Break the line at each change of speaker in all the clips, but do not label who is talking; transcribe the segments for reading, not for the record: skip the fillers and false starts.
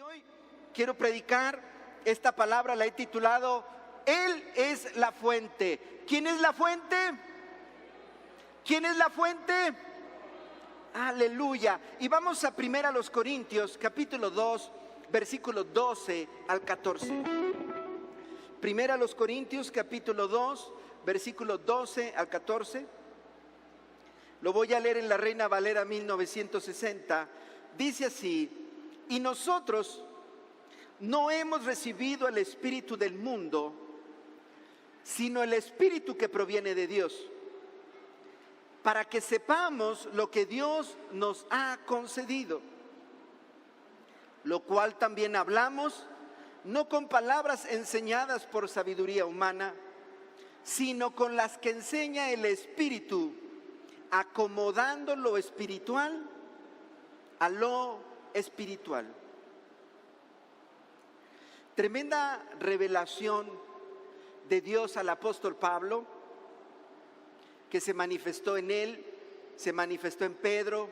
Y hoy quiero predicar esta palabra, la he titulado Él es la fuente. ¿Quién es la fuente? ¿Quién es la fuente? Aleluya. Y vamos a 1 Corintios, capítulo 2, versículos 12 al 14. 1 Corintios, capítulo 2, versículos 12 al 14. Lo voy a leer en la Reina Valera 1960. Dice así: y nosotros no hemos recibido el espíritu del mundo, sino el espíritu que proviene de Dios, para que sepamos lo que Dios nos ha concedido, lo cual también hablamos, no con palabras enseñadas por sabiduría humana, sino con las que enseña el Espíritu, acomodando lo espiritual a lo espiritual. Tremenda revelación de Dios al apóstol Pablo, que se manifestó en él, se manifestó en Pedro,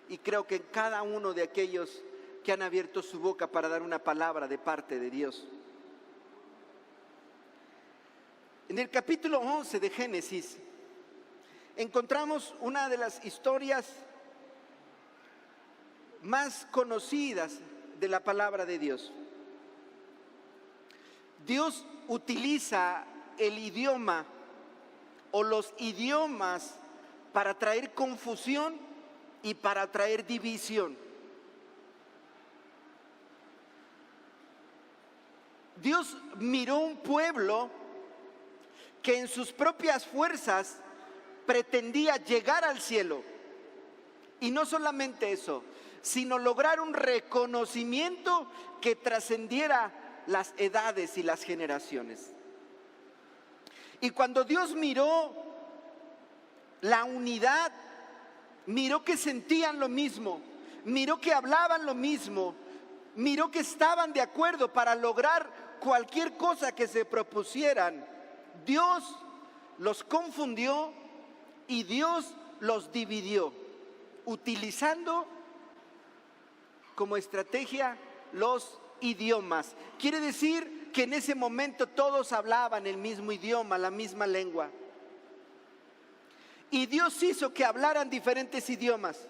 y creo que en cada uno de aquellos que han abierto su boca para dar una palabra de parte de Dios. En el capítulo 11 de Génesis encontramos una de las historias más conocidas de la palabra de Dios. Dios utiliza el idioma o los idiomas para traer confusión y para traer división. Dios miró un pueblo que en sus propias fuerzas pretendía llegar al cielo. Y no solamente eso, sino lograr un reconocimiento que trascendiera las edades y las generaciones. Y cuando Dios miró la unidad, miró que sentían lo mismo, miró que hablaban lo mismo, miró que estaban de acuerdo para lograr cualquier cosa que se propusieran, Dios los confundió y Dios los dividió, utilizando como estrategia los idiomas. Quiere decir que en ese momento todos hablaban el mismo idioma, la misma lengua. Y Dios hizo que hablaran diferentes idiomas.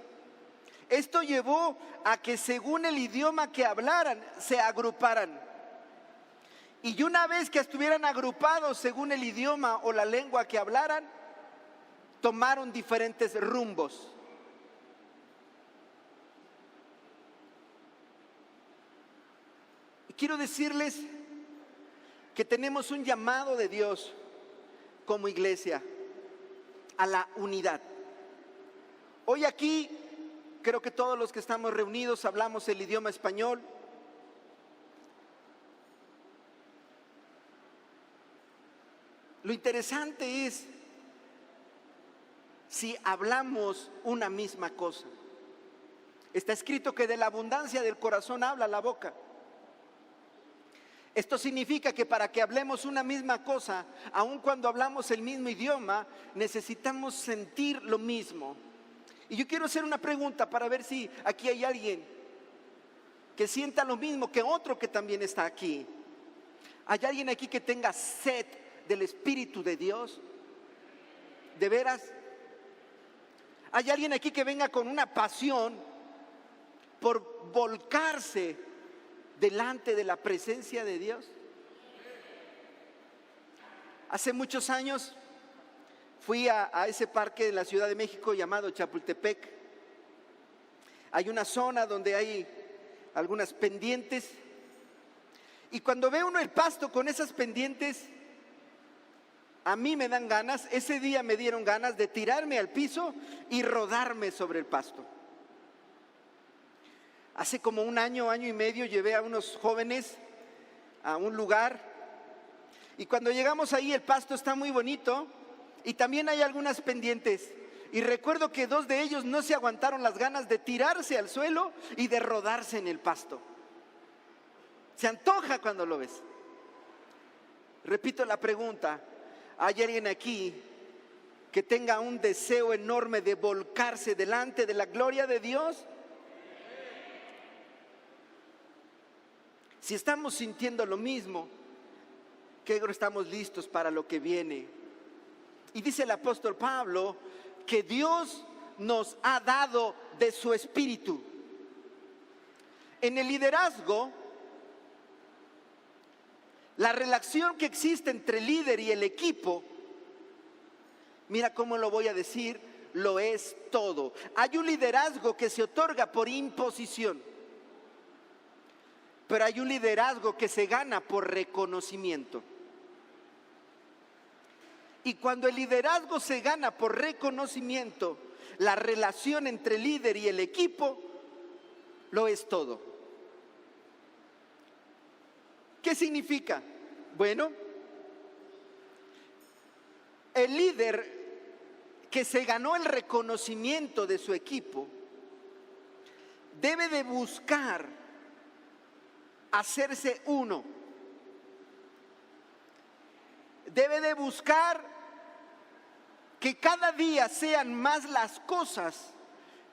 Esto llevó a que según el idioma que hablaran, se agruparan. Y una vez que estuvieran agrupados según el idioma o la lengua que hablaran, tomaron diferentes rumbos. Y quiero decirles que tenemos un llamado de Dios como iglesia a la unidad. Hoy aquí creo que todos los que estamos reunidos hablamos el idioma español. Lo interesante es si hablamos una misma cosa. Está escrito que de la abundancia del corazón habla la boca. Esto significa que para que hablemos una misma cosa, aun cuando hablamos el mismo idioma, necesitamos sentir lo mismo. Y yo quiero hacer una pregunta para ver si aquí hay alguien que sienta lo mismo que otro que también está aquí. ¿Hay alguien aquí que tenga sed del Espíritu de Dios? ¿De veras? ¿Hay alguien aquí que venga con una pasión por volcarse delante de la presencia de Dios? Hace muchos años fui a ese parque de la Ciudad de México llamado Chapultepec. Hay una zona donde hay algunas pendientes, y cuando ve uno el pasto con esas pendientes, a mí me dan ganas, ese día me dieron ganas de tirarme al piso y rodarme sobre el pasto. Hace como un año, año y medio, llevé a unos jóvenes a un lugar, y cuando llegamos ahí el pasto está muy bonito y también hay algunas pendientes, y recuerdo que dos de ellos no se aguantaron las ganas de tirarse al suelo y de rodarse en el pasto. Se antoja cuando lo ves. Repito la pregunta: ¿hay alguien aquí que tenga un deseo enorme de volcarse delante de la gloria de Dios? si estamos sintiendo lo mismo, que estamos listos para lo que viene. Y dice el apóstol Pablo que Dios nos ha dado de su espíritu. En el liderazgo, la relación que existe entre el líder y el equipo, mira cómo lo voy a decir, lo es todo. Hay un liderazgo que se otorga por imposición, pero hay un liderazgo que se gana por reconocimiento. Y cuando el liderazgo se gana por reconocimiento, la relación entre el líder y el equipo lo es todo. ¿Qué significa? Bueno, el líder que se ganó el reconocimiento de su equipo debe de buscar hacerse uno. Debe de buscar que cada día sean más las cosas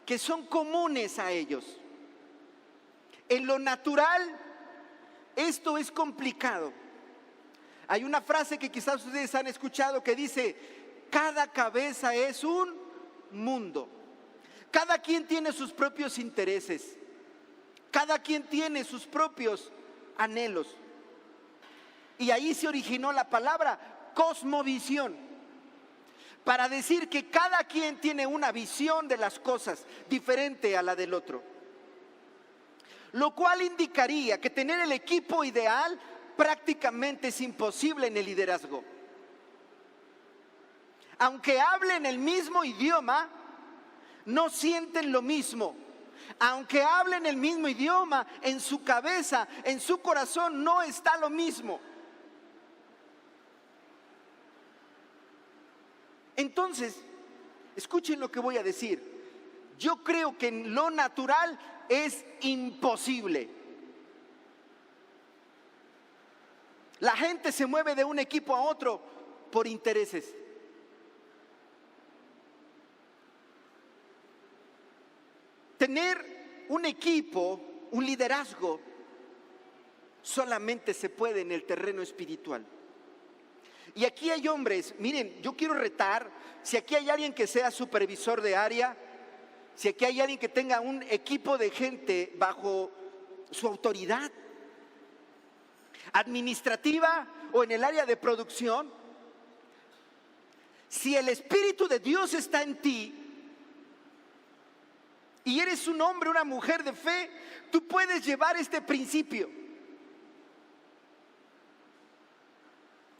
que son comunes a ellos. En lo natural, esto es complicado. Hay una frase que quizás ustedes han escuchado que dice: cada cabeza es un mundo. Cada quien tiene sus propios intereses. Cada quien tiene sus propios anhelos. Y ahí se originó la palabra cosmovisión, para decir que cada quien tiene una visión de las cosas diferente a la del otro. Lo cual indicaría que tener el equipo ideal prácticamente es imposible en el liderazgo. Aunque hablen el mismo idioma, no sienten lo mismo. Aunque hablen el mismo idioma, en su cabeza, en su corazón no está lo mismo. Entonces, escuchen lo que voy a decir. Yo creo que en lo natural es imposible. La gente se mueve de un equipo a otro por intereses. Tener un equipo, un liderazgo, solamente se puede en el terreno espiritual. Y aquí hay hombres, miren, yo quiero retar, si aquí hay alguien que sea supervisor de área, si aquí hay alguien que tenga un equipo de gente bajo su autoridad, administrativa o en el área de producción, si el Espíritu de Dios está en ti y eres un hombre, una mujer de fe, tú puedes llevar este principio.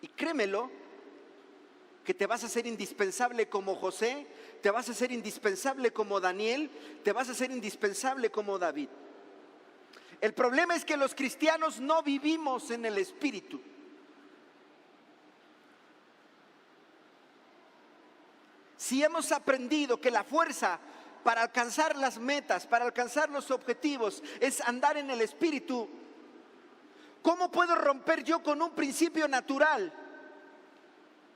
Y créemelo, que te vas a hacer indispensable como José, te vas a hacer indispensable como Daniel, te vas a hacer indispensable como David. El problema es que los cristianos no vivimos en el Espíritu. Si hemos aprendido que la fuerza para alcanzar las metas, para alcanzar los objetivos, es andar en el Espíritu, ¿cómo puedo romper yo con un principio natural?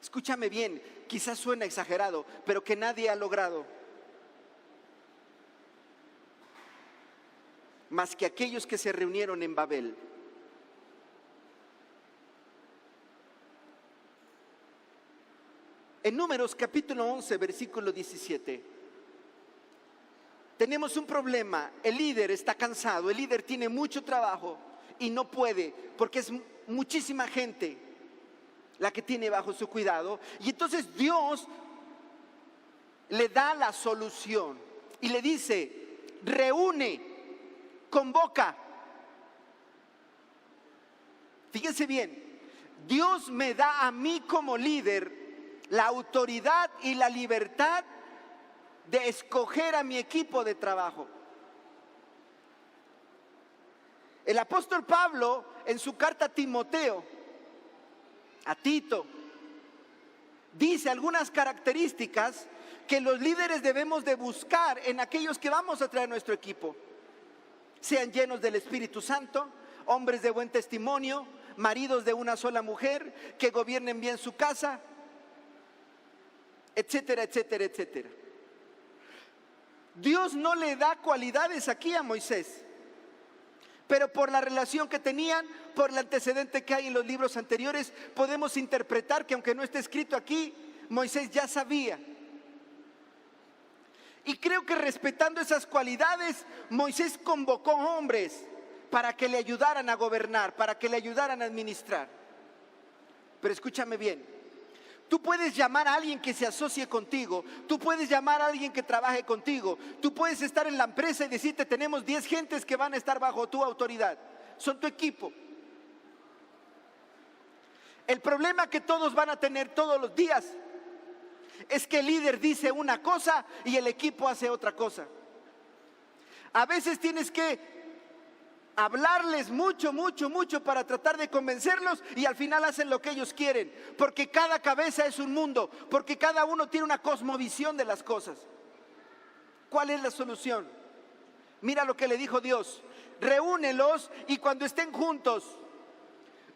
Escúchame bien, quizás suena exagerado, pero que nadie ha logrado. Más que aquellos que se reunieron en Babel. En Números capítulo 11, versículo 17. Tenemos un problema, el líder está cansado, el líder tiene mucho trabajo y no puede, porque es muchísima gente la que tiene bajo su cuidado. Y entonces Dios le da la solución y le dice: reúne, convoca. Fíjense bien, Dios me da a mí como líder la autoridad y la libertad de escoger a mi equipo de trabajo. El apóstol Pablo, en su carta a Timoteo, a Tito, dice algunas características que los líderes debemos de buscar en aquellos que vamos a traer a nuestro equipo. Sean llenos del Espíritu Santo, hombres de buen testimonio, maridos de una sola mujer, que gobiernen bien su casa, etcétera, etcétera, etcétera. Dios no le da cualidades aquí a Moisés, pero por la relación que tenían, por el antecedente que hay en los libros anteriores, podemos interpretar que aunque no esté escrito aquí, Moisés ya sabía. Y creo que respetando esas cualidades, Moisés convocó hombres para que le ayudaran a gobernar, para que le ayudaran a administrar. Pero escúchame bien, tú puedes llamar a alguien que se asocie contigo, tú puedes llamar a alguien que trabaje contigo, tú puedes estar en la empresa y decirte: tenemos 10 gentes que van a estar bajo tu autoridad, son tu equipo. El problema que todos van a tener todos los días es que el líder dice una cosa y el equipo hace otra cosa. A veces tienes que hablarles mucho para tratar de convencerlos, y al final hacen lo que ellos quieren, porque cada cabeza es un mundo, porque cada uno tiene una cosmovisión de las cosas. ¿Cuál es la solución? Mira lo que le dijo Dios: reúnelos, y cuando estén juntos,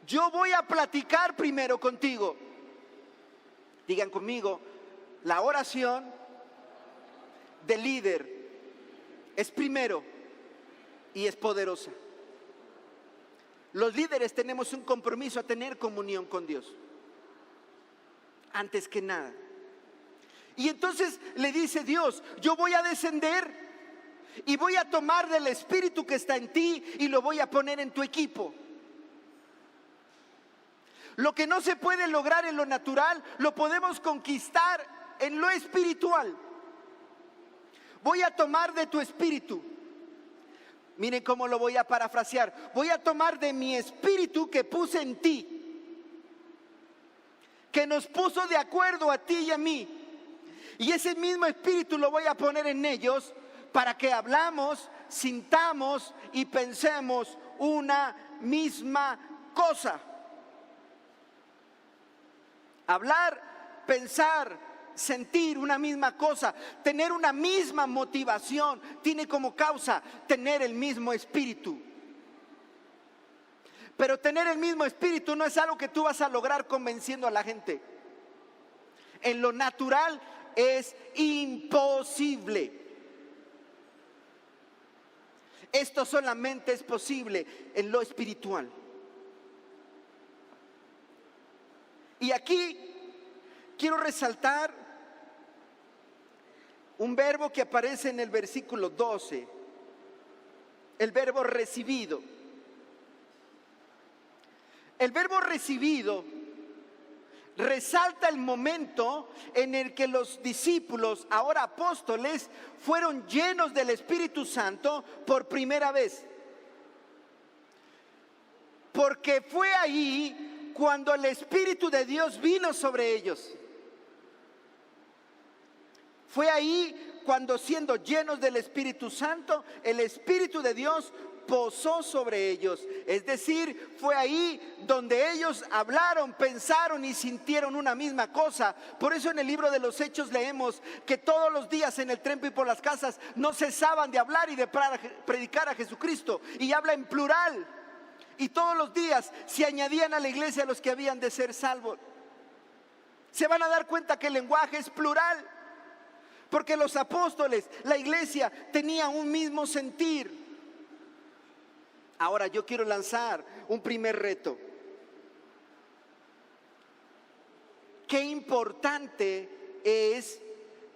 yo voy a platicar primero contigo. Digan conmigo: la oración del líder es primero y es poderosa. Los líderes tenemos un compromiso a tener comunión con Dios, antes que nada. Y entonces le dice Dios: yo voy a descender y voy a tomar del espíritu que está en ti y lo voy a poner en tu equipo. Lo que no se puede lograr en lo natural, lo podemos conquistar en lo espiritual. Voy a tomar de tu espíritu. Miren cómo lo voy a parafrasear: voy a tomar de mi espíritu que puse en ti, que nos puso de acuerdo a ti y a mí, y ese mismo espíritu lo voy a poner en ellos para que hablamos, sintamos y pensemos una misma cosa. Hablar, pensar, sentir una misma cosa, tener una misma motivación, tiene como causa tener el mismo espíritu. Pero tener el mismo espíritu no es algo que tú vas a lograr convenciendo a la gente. En lo natural es imposible. Esto solamente es posible en lo espiritual. Y aquí quiero resaltar un verbo que aparece en el versículo 12, el verbo recibido. El verbo recibido resalta el momento en el que los discípulos, ahora apóstoles, fueron llenos del Espíritu Santo por primera vez. Porque fue ahí cuando el Espíritu de Dios vino sobre ellos. Fue ahí cuando, siendo llenos del Espíritu Santo, el Espíritu de Dios posó sobre ellos. Es decir, fue ahí donde ellos hablaron, pensaron y sintieron una misma cosa. Por eso en el libro de los Hechos leemos que todos los días en el templo y por las casas no cesaban de hablar y de predicar a Jesucristo. Y habla en plural. Y todos los días se añadían a la iglesia los que habían de ser salvos. Se van a dar cuenta que el lenguaje es plural, porque los apóstoles, la iglesia, tenían un mismo sentir. Ahora yo quiero lanzar un primer reto. Qué importante es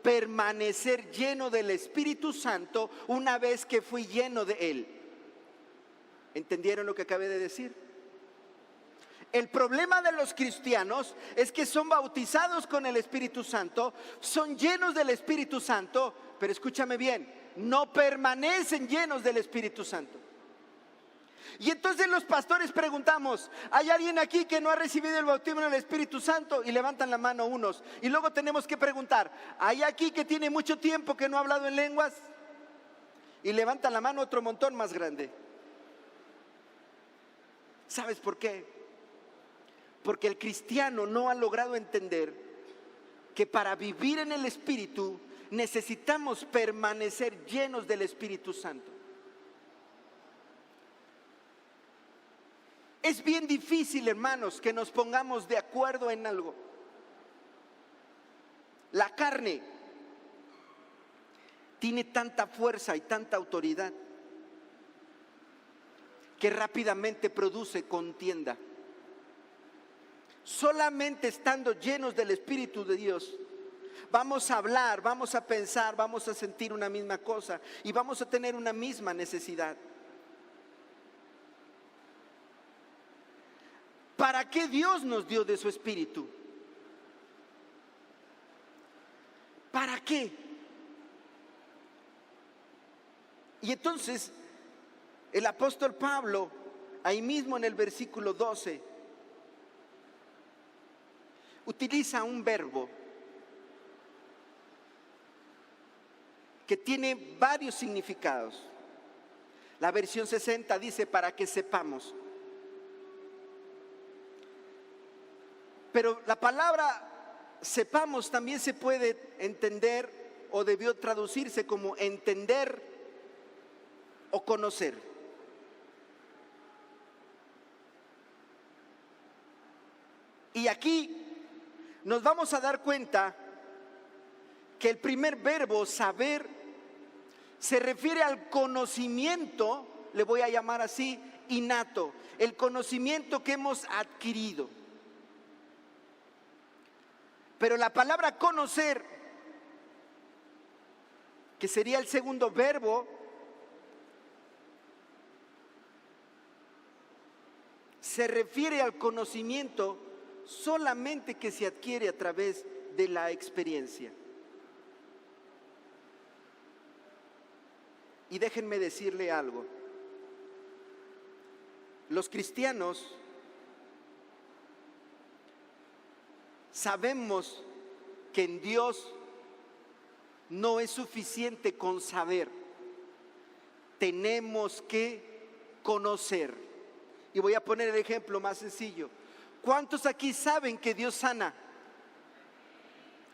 permanecer lleno del Espíritu Santo una vez que fui lleno de Él. ¿Entendieron lo que acabé de decir? El problema de los cristianos es que son bautizados con el Espíritu Santo, son llenos del Espíritu Santo, pero escúchame bien, no permanecen llenos del Espíritu Santo. Y entonces los pastores preguntamos: ¿hay alguien aquí que no ha recibido el bautismo en el Espíritu Santo? Y levantan la mano unos. Y luego tenemos que preguntar: ¿hay aquí que tiene mucho tiempo que no ha hablado en lenguas? Y levantan la mano otro montón más grande. ¿Sabes por qué? Porque el cristiano no ha logrado entender que para vivir en el Espíritu necesitamos permanecer llenos del Espíritu Santo. Es bien difícil, hermanos, que nos pongamos de acuerdo en algo. La carne tiene tanta fuerza y tanta autoridad. que rápidamente produce contienda. Solamente estando llenos del Espíritu de Dios, vamos a hablar, vamos a pensar, vamos a sentir una misma cosa y vamos a tener una misma necesidad. ¿Para qué Dios nos dio de su Espíritu? ¿Para qué? Y entonces el apóstol Pablo, ahí mismo en el versículo 12, utiliza un verbo que tiene varios significados. La versión 60 dice para que sepamos. Pero la palabra sepamos también se puede entender o debió traducirse como entender o conocer. Y aquí nos vamos a dar cuenta que el primer verbo, saber, se refiere al conocimiento, le voy a llamar así, innato, el conocimiento que hemos adquirido. Pero la palabra conocer, que sería el segundo verbo, se refiere al conocimiento solamente que se adquiere a través de la experiencia. Y déjenme decirle algo. Los cristianos sabemos que en Dios no es suficiente con saber. Tenemos que conocer. Y voy a poner el ejemplo más sencillo. ¿Cuántos aquí saben que Dios sana?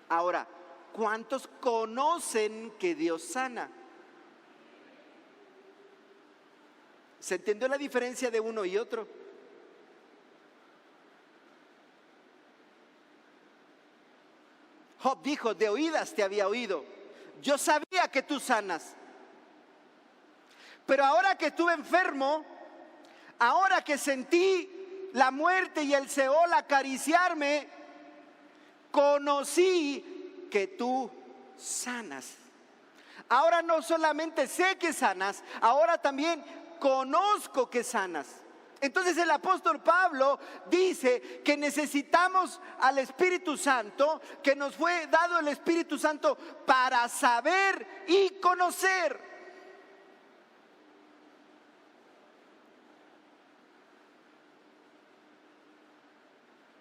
Ahora, ¿cuántos conocen que Dios sana? ¿Se entendió la diferencia de uno y otro? Job dijo, de oídas te había oído. Yo sabía que tú sanas. Pero ahora que estuve enfermo, ahora que sentí la muerte y el Seol acariciarme, conocí que tú sanas. Ahora no solamente sé que sanas, ahora también conozco que sanas. Entonces el apóstol Pablo dice que necesitamos al Espíritu Santo, que nos fue dado el Espíritu Santo para saber y conocer.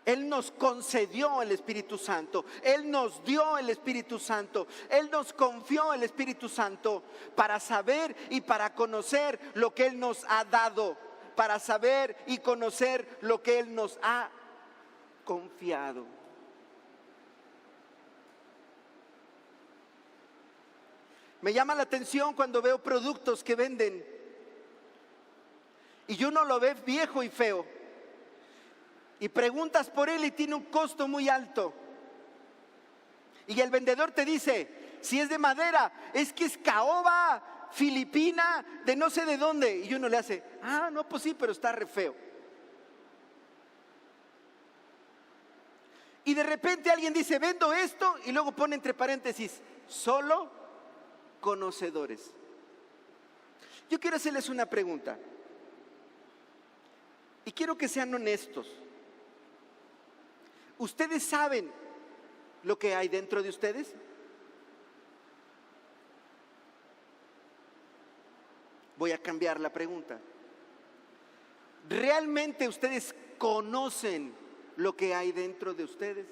Él nos concedió el Espíritu Santo, Él nos dio el Espíritu Santo, Él nos confió el Espíritu Santo para saber y para conocer lo que Él nos ha dado, para saber y conocer lo que Él nos ha confiado. Me llama la atención cuando veo productos que venden y uno lo ve viejo y feo. Y preguntas por él y tiene un costo muy alto. Y el vendedor te dice, si es de madera, es que es caoba filipina de no sé de dónde. Y uno le hace, no, pues sí, pero está re feo. Y de repente alguien dice, vendo esto, y luego pone entre paréntesis, solo conocedores. Yo quiero hacerles una pregunta. Y quiero que sean honestos. ¿Ustedes saben lo que hay dentro de ustedes? Voy a cambiar la pregunta. ¿Realmente ustedes conocen lo que hay dentro de ustedes?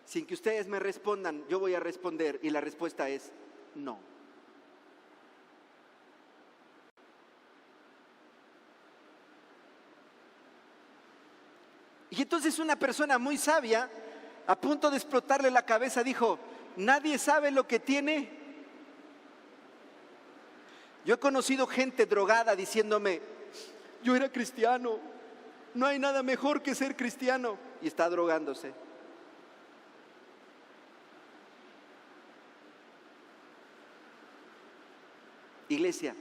Sin que ustedes me respondan, yo voy a responder y la respuesta es no. Y entonces una persona muy sabia, a punto de explotarle la cabeza, dijo, nadie sabe lo que tiene. Yo he conocido gente drogada diciéndome, yo era cristiano, no hay nada mejor que ser cristiano, y está drogándose. Iglesia,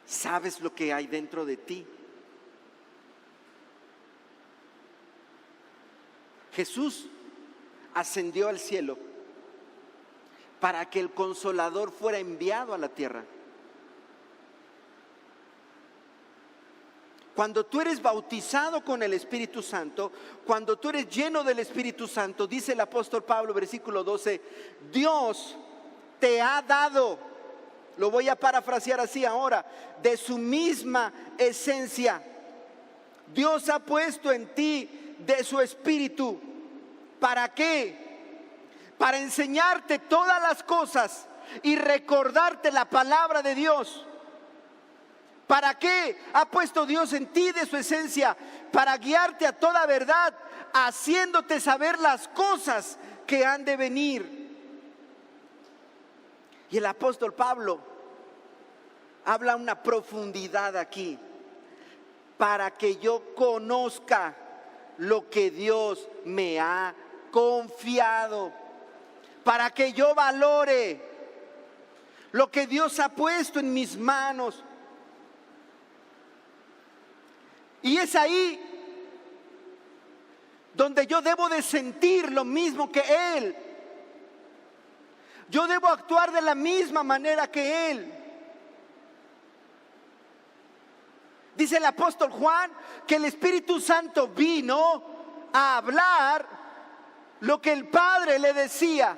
¿sabes lo que hay dentro de ti? Jesús ascendió al cielo para que el Consolador fuera enviado a la tierra. Cuando tú eres bautizado con el Espíritu Santo, cuando tú eres lleno del Espíritu Santo, dice el apóstol Pablo, versículo 12, Dios te ha dado, lo voy a parafrasear así ahora, de su misma esencia. Dios ha puesto en ti de su Espíritu. ¿Para qué? Para enseñarte todas las cosas y recordarte la palabra de Dios. ¿Para qué ha puesto Dios en ti de su esencia? Para guiarte a toda verdad, haciéndote saber las cosas que han de venir. Y el apóstol Pablo habla una profundidad aquí. Para que yo conozca lo que Dios me ha confiado. Para que yo valore lo que Dios ha puesto en mis manos. Y es ahí donde yo debo de sentir lo mismo que Él. Yo debo actuar de la misma manera que Él. Dice el apóstol Juan que el Espíritu Santo vino a hablar lo que el Padre le decía.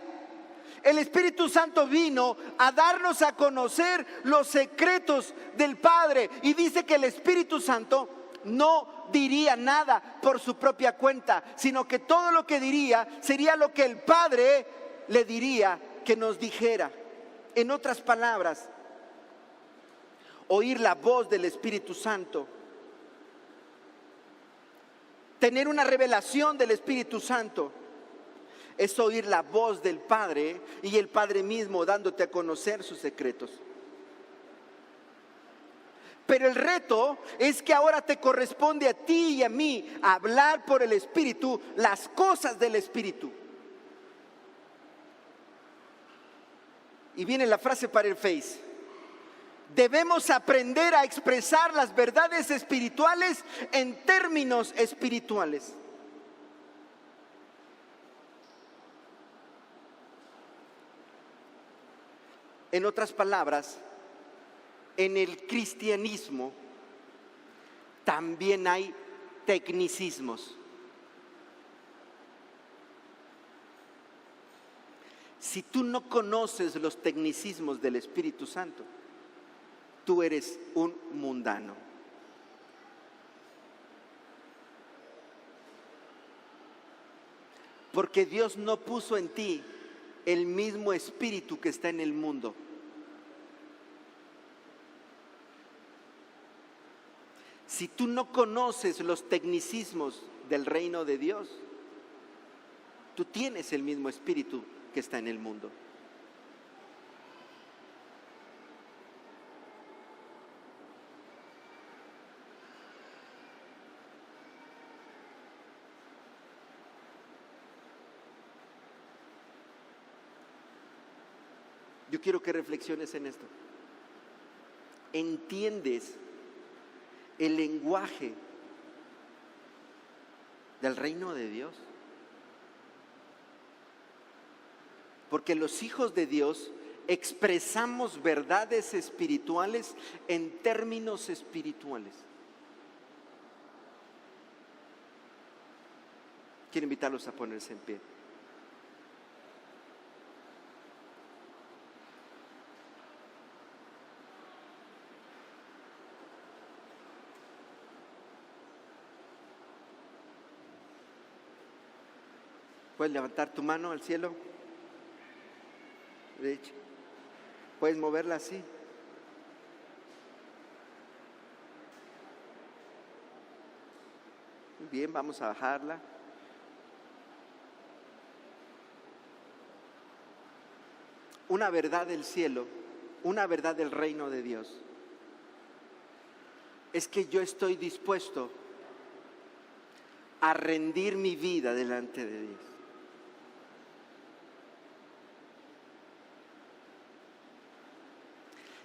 El Espíritu Santo vino a darnos a conocer los secretos del Padre. Y dice que el Espíritu Santo no diría nada por su propia cuenta, sino que todo lo que diría sería lo que el Padre le diría que nos dijera. En otras palabras, oír la voz del Espíritu Santo, tener una revelación del Espíritu Santo, es oír la voz del Padre y el Padre mismo dándote a conocer sus secretos. Pero el reto es que ahora te corresponde a ti y a mí hablar por el Espíritu las cosas del Espíritu. Y viene la frase para el Face. Debemos aprender a expresar las verdades espirituales en términos espirituales. En otras palabras, en el cristianismo también hay tecnicismos. Si tú no conoces los tecnicismos del Espíritu Santo, tú eres un mundano. Porque Dios no puso en ti el mismo espíritu que está en el mundo. Si tú no conoces los tecnicismos del reino de Dios, tú tienes el mismo espíritu que está en el mundo. Yo quiero que reflexiones en esto. ¿Entiendes el lenguaje del reino de Dios? Porque los hijos de Dios expresamos verdades espirituales en términos espirituales. Quiero invitarlos a ponerse en pie. Puedes levantar tu mano al cielo. Derecha. Puedes moverla así. Muy bien, vamos a bajarla. Una verdad del cielo, una verdad del reino de Dios, es que yo estoy dispuesto a rendir mi vida delante de Dios.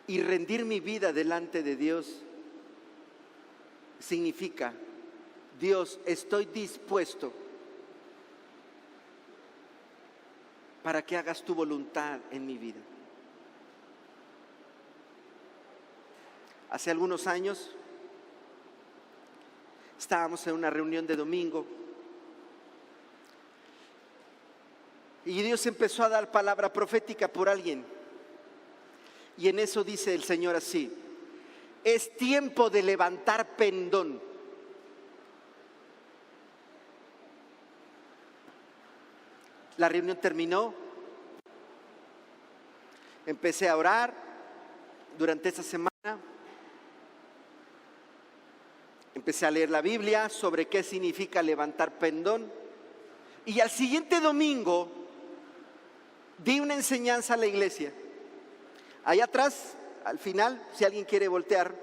Y rendir mi vida delante de Dios significa: Dios, estoy dispuesto para que hagas tu voluntad en mi vida. Hace algunos años estábamos en una reunión de domingo y Dios empezó a dar palabra profética por alguien. Y en eso dice el Señor así: es tiempo de levantar pendón. La reunión terminó. Empecé a orar durante esa semana. Empecé a leer la Biblia sobre qué significa levantar pendón. Y al siguiente domingo di una enseñanza a la iglesia. Allá atrás, al final, si alguien quiere voltear.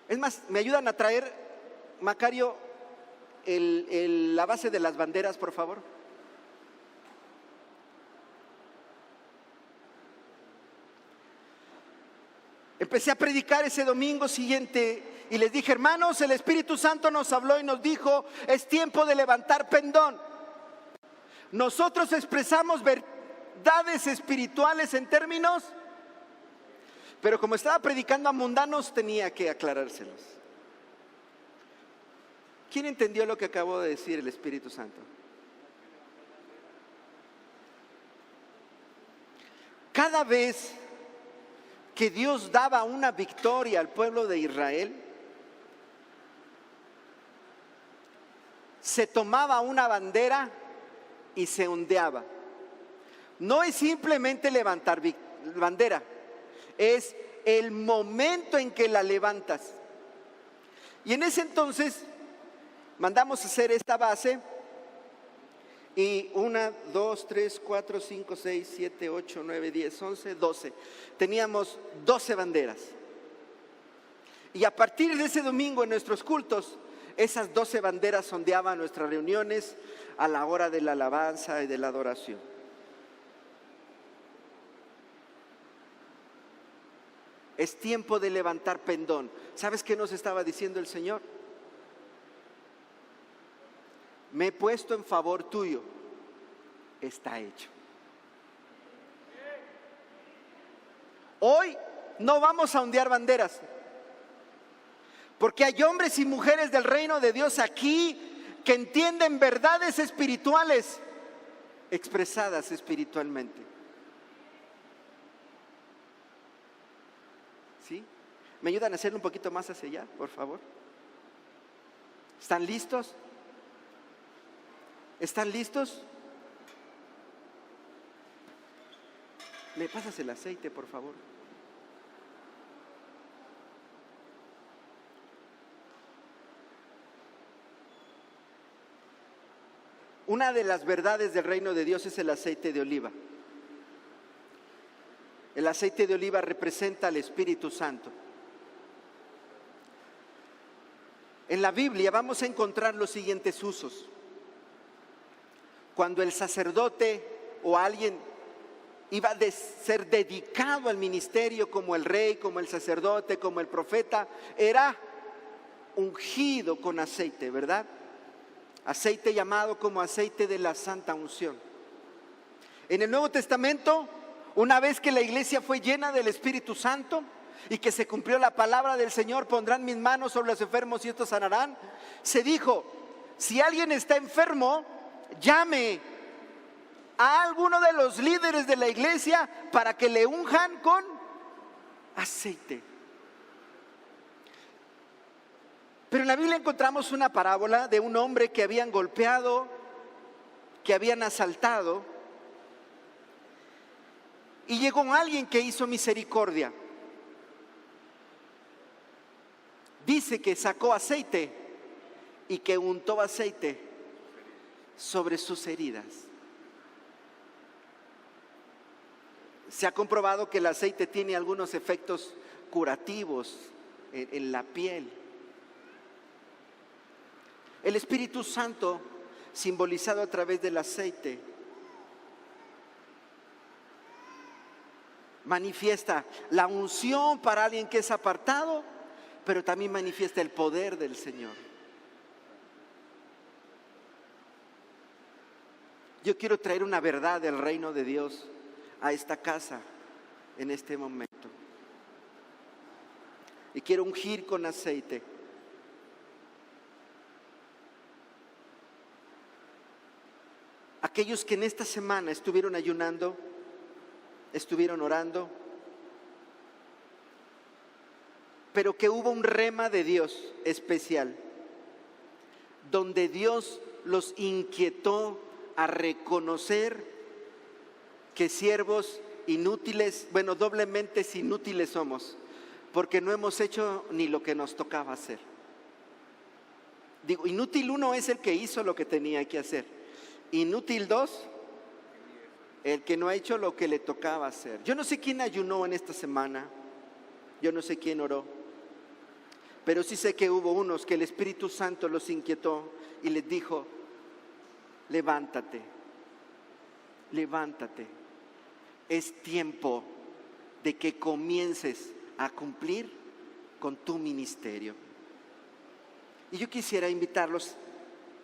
Es más, ¿me ayudan a traer, Macario, la base de las banderas, por favor? Empecé a predicar ese domingo siguiente y les dije: hermanos, el Espíritu Santo nos habló y nos dijo: es tiempo de levantar pendón. Nosotros expresamos verdades espirituales en términos, pero como estaba predicando a mundanos tenía que aclarárselos. ¿Quién entendió lo que acabó de decir el Espíritu Santo? Cada vez que Dios daba una victoria al pueblo de Israel, se tomaba una bandera y se ondeaba. No es simplemente levantar bandera, es el momento en que la levantas. Y en ese entonces mandamos a hacer esta base. Y 1, 2, 3, 4, 5, 6, 7, 8, 9, 10, 11, 12. Teníamos 12 banderas. Y a partir de ese domingo en nuestros cultos, esas 12 banderas ondeaban nuestras reuniones a la hora de la alabanza y de la adoración. Es tiempo de levantar pendón. ¿Sabes qué nos estaba diciendo el Señor? Me he puesto en favor tuyo, está hecho. Hoy no vamos a ondear banderas, porque hay hombres y mujeres del reino de Dios aquí que entienden verdades espirituales expresadas espiritualmente. ¿Sí? ¿Me ayudan a hacerlo un poquito más hacia allá, por favor? ¿Están listos? ¿Están listos? ¿Me pasas el aceite, por favor? Una de las verdades del reino de Dios es el aceite de oliva. El aceite de oliva representa al Espíritu Santo. En la Biblia vamos a encontrar los siguientes usos. Cuando el sacerdote o alguien iba a ser dedicado al ministerio, como el rey, como el sacerdote, como el profeta, era ungido con aceite, ¿verdad? Aceite llamado como aceite de la santa unción. En el Nuevo Testamento, una vez que la iglesia fue llena del Espíritu Santo y que se cumplió la palabra del Señor: pondrán mis manos sobre los enfermos y estos sanarán, se dijo: si alguien está enfermo, llame a alguno de los líderes de la iglesia para que le unjan con aceite. Pero en la Biblia encontramos una parábola de un hombre que habían golpeado, que habían asaltado, y llegó alguien que hizo misericordia. Dice que sacó aceite y que untó aceite sobre sus heridas. Se ha comprobado que el aceite tiene algunos efectos curativos en la piel. El Espíritu Santo, simbolizado a través del aceite, Manifiesta la unción para alguien que es apartado, pero también manifiesta el poder del Señor. Yo quiero traer una verdad del reino de Dios a esta casa en este momento. Y quiero ungir con aceite. Aquellos que en esta semana estuvieron ayunando, estuvieron orando, pero que hubo un rema de Dios especial, donde Dios los inquietó a reconocer que siervos inútiles, bueno, doblemente inútiles somos, porque no hemos hecho ni lo que nos tocaba hacer. Digo, inútil uno es el que hizo lo que tenía que hacer. Inútil dos, el que no ha hecho lo que le tocaba hacer. Yo no sé quién ayunó en esta semana, yo no sé quién oró, pero sí sé que hubo unos que el Espíritu Santo los inquietó y les dijo: levántate, levántate, es tiempo de que comiences a cumplir con tu ministerio. Y yo quisiera invitarlos,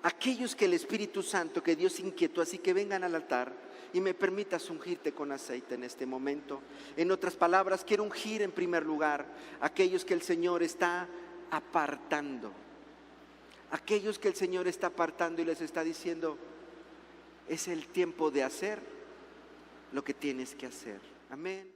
aquellos que el Espíritu Santo, que Dios inquietó, así que vengan al altar y me permitas ungirte con aceite en este momento. En otras palabras, quiero ungir en primer lugar a aquellos que el Señor está apartando, aquellos que el Señor está apartando y les está diciendo: es el tiempo de hacer lo que tienes que hacer. Amén.